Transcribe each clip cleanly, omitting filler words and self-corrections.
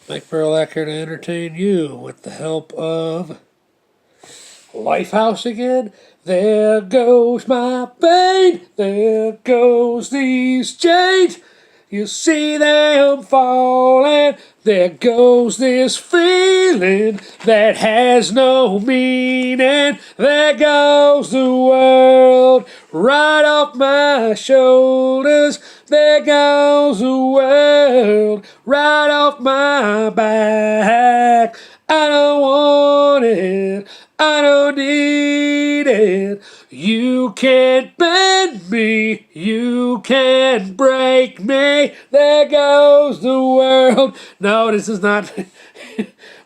Mike Burlack here to entertain you with the help of Lifehouse again. There goes my vein, there goes these chains. You see them falling, there goes this feeling that has no meaning. There goes the world right off my shoulders. There goes the world right off my back. I don't want it, I don't need it. You can't bend me, you can't break me. There goes the world. No, this is not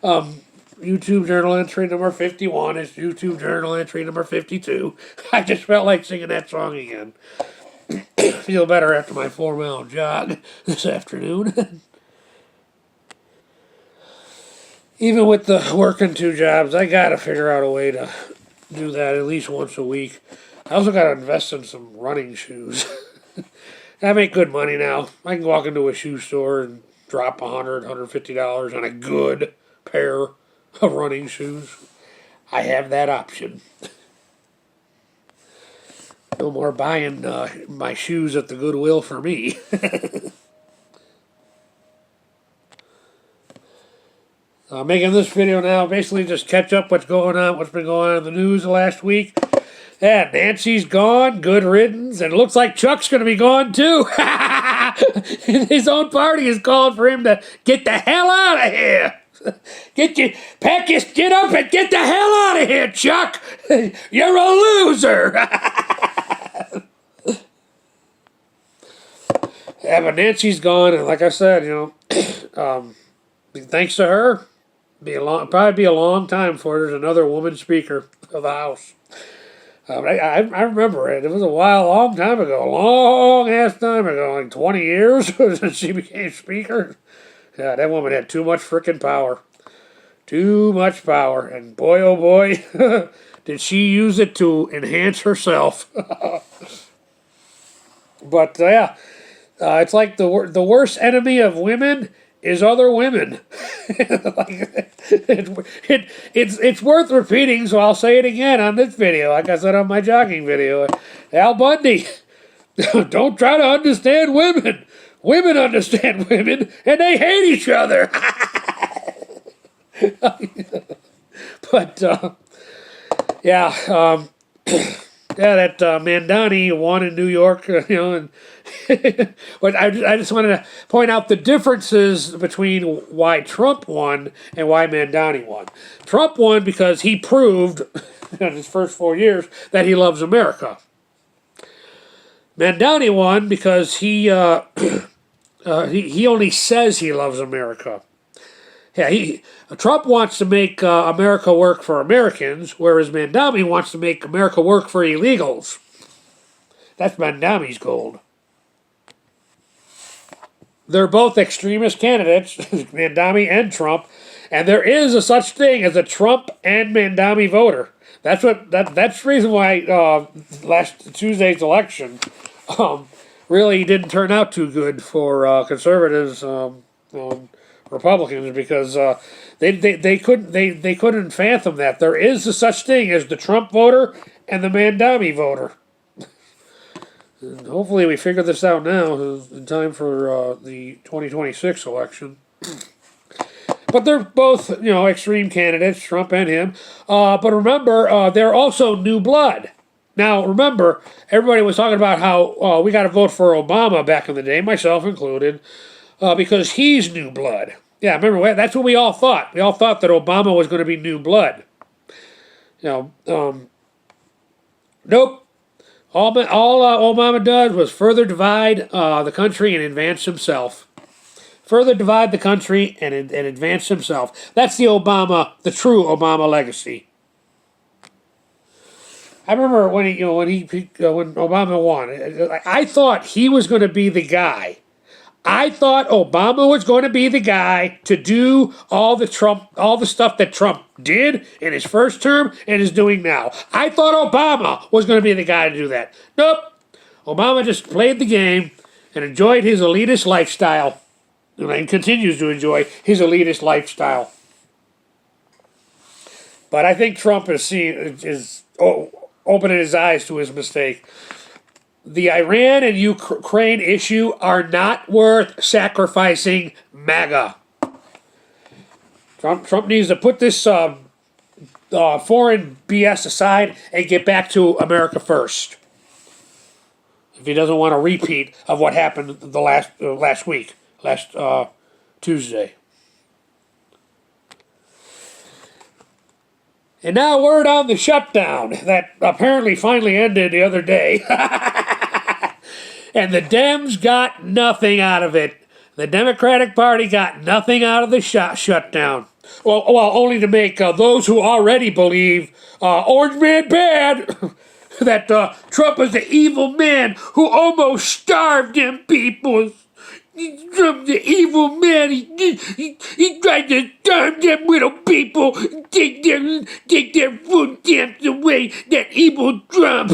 YouTube journal entry number 51. It's YouTube journal entry number 52. I just felt like singing that song again. Feel better after my 4-mile jog this afternoon. Even with the working 2 jobs, I gotta figure out a way to do that at least once a week. I also gotta invest in some running shoes. I make good money now. I can walk into a shoe store and drop $100, $150 on a good pair of running shoes. I have that option. No more buying my shoes at the Goodwill for me. Making this video now, basically just catch up what's been going on in the news the last week. Yeah, Nancy's gone, good riddance, and it looks like Chuck's going to be gone too. His own party is calling for him to get the hell out of here. Get up and get the hell out of here, Chuck. You're a loser. Yeah, but Nancy's gone, and like I said, thanks to her, probably be a long time before there's another woman speaker of the House. I remember it. It was a long time ago, long-ass time ago, like 20 years since she became speaker. Yeah, that woman had too much freaking power. Too much power. And boy, oh boy, did she use it to enhance herself. But, yeah, it's like the worst enemy of women is other women. It's worth repeating, so I'll say it again on this video, like I said on my jogging video. Al Bundy, don't try to understand women. Women understand women, and they hate each other. But, yeah, that Mandani won in New York, and but I just wanted to point out the differences between why Trump won and why Mandani won. Trump won because he proved in his first 4 years that he loves America. Mandani won because he only says he loves America. Yeah, Trump wants to make America work for Americans, whereas Mandani wants to make America work for illegals. That's Mandami's gold. They're both extremist candidates, Mandami and Trump, and there is a such thing as a Trump and Mandami voter. That's the reason why last Tuesday's election really didn't turn out too good for conservatives, Republicans, because they couldn't fathom that there is a such thing as the Trump voter and the Mandami voter. And hopefully we figure this out now in time for the 2026 election. But they're both, extreme candidates, Trump and him. But remember, they're also new blood. Now, remember, everybody was talking about how we got to vote for Obama back in the day, myself included, because he's new blood. Yeah, remember, that's what we all thought. We all thought that Obama was going to be new blood. Nope. All Obama does was further divide the country and advance himself. Further divide the country and advance himself. That's the true Obama legacy. I remember when Obama won. I thought he was going to be the guy. I thought Obama was going to be the guy to do all the stuff that Trump did in his first term and is doing now. I thought Obama was going to be the guy to do that. Nope. Obama just played the game and enjoyed his elitist lifestyle. and continues to enjoy his elitist lifestyle. But I think Trump is opening his eyes to his mistake. The Iran and Ukraine issue are not worth sacrificing MAGA. Trump needs to put this foreign BS aside and get back to America first. If he doesn't want a repeat of what happened the last Tuesday. And now word on the shutdown that apparently finally ended the other day. And the Dems got nothing out of it. The Democratic Party got nothing out of the shutdown. Well, only to make those who already believe Orange Man bad, that Trump is the evil man who almost starved them people. Trump the evil man. He tried to starve them little people, take their food stamps away. That evil Trump.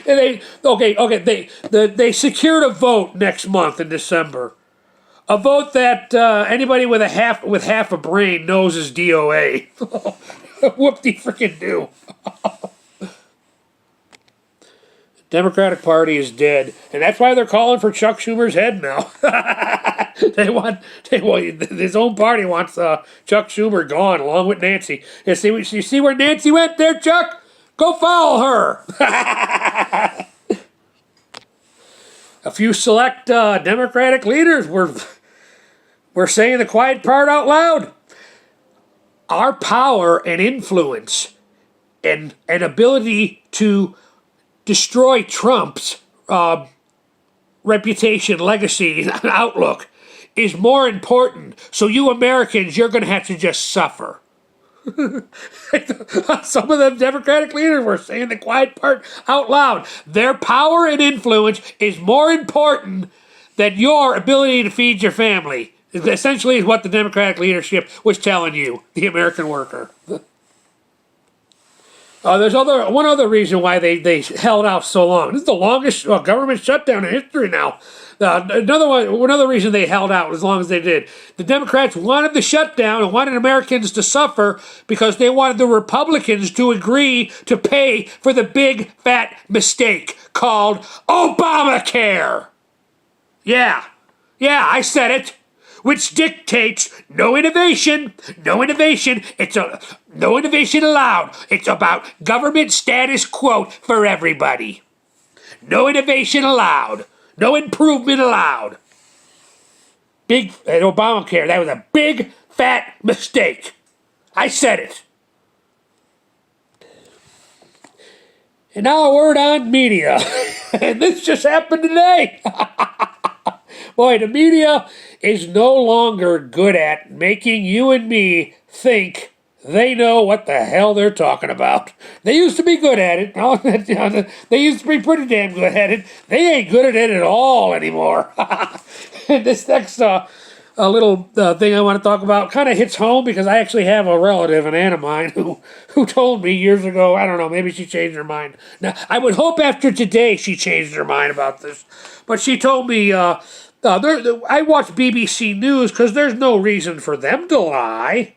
And they secured a vote next month in December. A vote that anybody with half a brain knows is DOA. Whoop-de-frickin-do. Democratic Party is dead, and that's why they're calling for Chuck Schumer's head now. His own party wants Chuck Schumer gone along with Nancy. You see where Nancy went there, Chuck? Go follow her. A few select Democratic leaders were saying the quiet part out loud. Our power and influence and ability to destroy Trump's reputation, legacy, and outlook is more important. So you Americans, you're going to have to just suffer. Some of the Democratic leaders were saying the quiet part out loud. Their power and influence is more important than your ability to feed your family. Essentially is what the Democratic leadership was telling you, the American worker. There's one other reason why they held out so long. This is the longest government shutdown in history now. Another reason they held out as long as they did. The Democrats wanted the shutdown and wanted Americans to suffer because they wanted the Republicans to agree to pay for the big fat mistake called Obamacare. Yeah, I said it. Which dictates no innovation. No innovation allowed. It's about government status quo for everybody. No innovation allowed. No improvement allowed. Big Obamacare, that was a big fat mistake. I said it. And now a word on media. And this just happened today. Boy, the media is no longer good at making you and me think they know what the hell they're talking about. They used to be good at it. They used to be pretty damn good at it. They ain't good at it at all anymore. And this next little thing I want to talk about kind of hits home because I actually have a relative, an aunt of mine, who told me years ago, I don't know, maybe she changed her mind. Now, I would hope after today she changed her mind about this. But she told me... I watch BBC News because there's no reason for them to lie.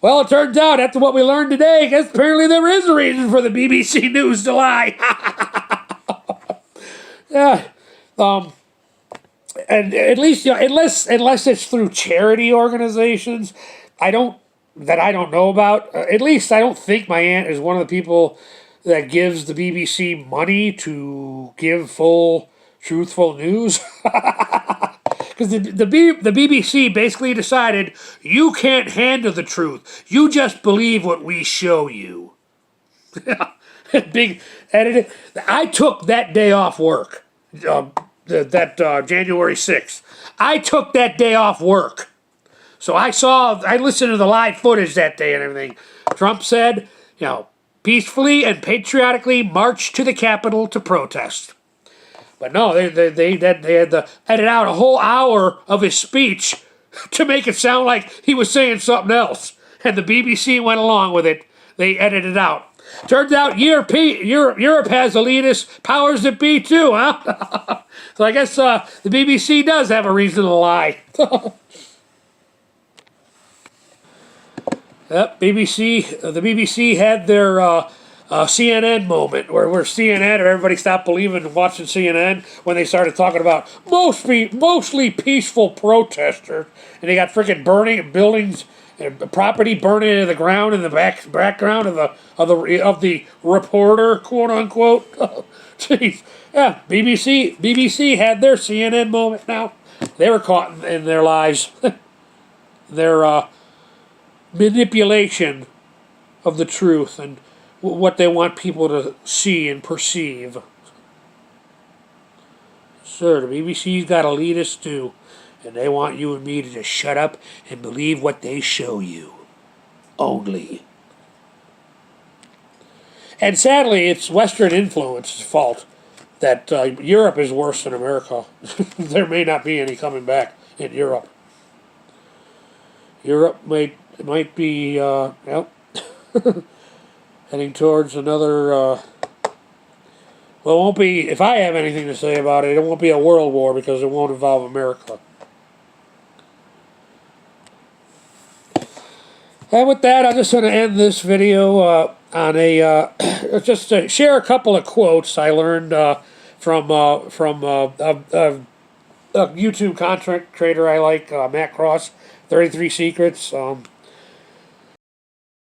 Well, it turns out, after what we learned today, I guess apparently there is a reason for the BBC News to lie. Yeah. And at least, unless it's through charity organizations, I don't know about. At least I don't think my aunt is one of the people that gives the BBC money to give full, truthful news. Because the BBC basically decided, you can't handle the truth. You just believe what we show you. Big edited. I took that day off work, January 6th. I took that day off work. So I listened to the live footage that day and everything. Trump said, peacefully and patriotically march to the Capitol to protest. But no, they had to edit out a whole hour of his speech to make it sound like he was saying something else. And the BBC went along with it. They edited it out. Turns out Europe has elitist powers that be too, huh? So I guess the BBC does have a reason to lie. Yep, the BBC had their CNN moment where CNN, or everybody stopped believing and watching CNN when they started talking about mostly peaceful protesters, and they got freaking burning buildings and property burning into the ground in the background of the reporter, quote unquote. Oh, jeez, yeah, BBC had their CNN moment. Now they were caught in their lies, their manipulation of the truth and what they want people to see and perceive. Sir, the BBC's got elitists too, and they want you and me to just shut up and believe what they show you. Only. And sadly, it's Western influence's fault that Europe is worse than America. There may not be any coming back in Europe. Europe might be, heading towards another, well, it won't be, if I have anything to say about it, it won't be a world war because it won't involve America. And with that, I'm just going to end this video on a, just to share a couple of quotes I learned from a YouTube content creator I like, Matt Cross, 33 Secrets.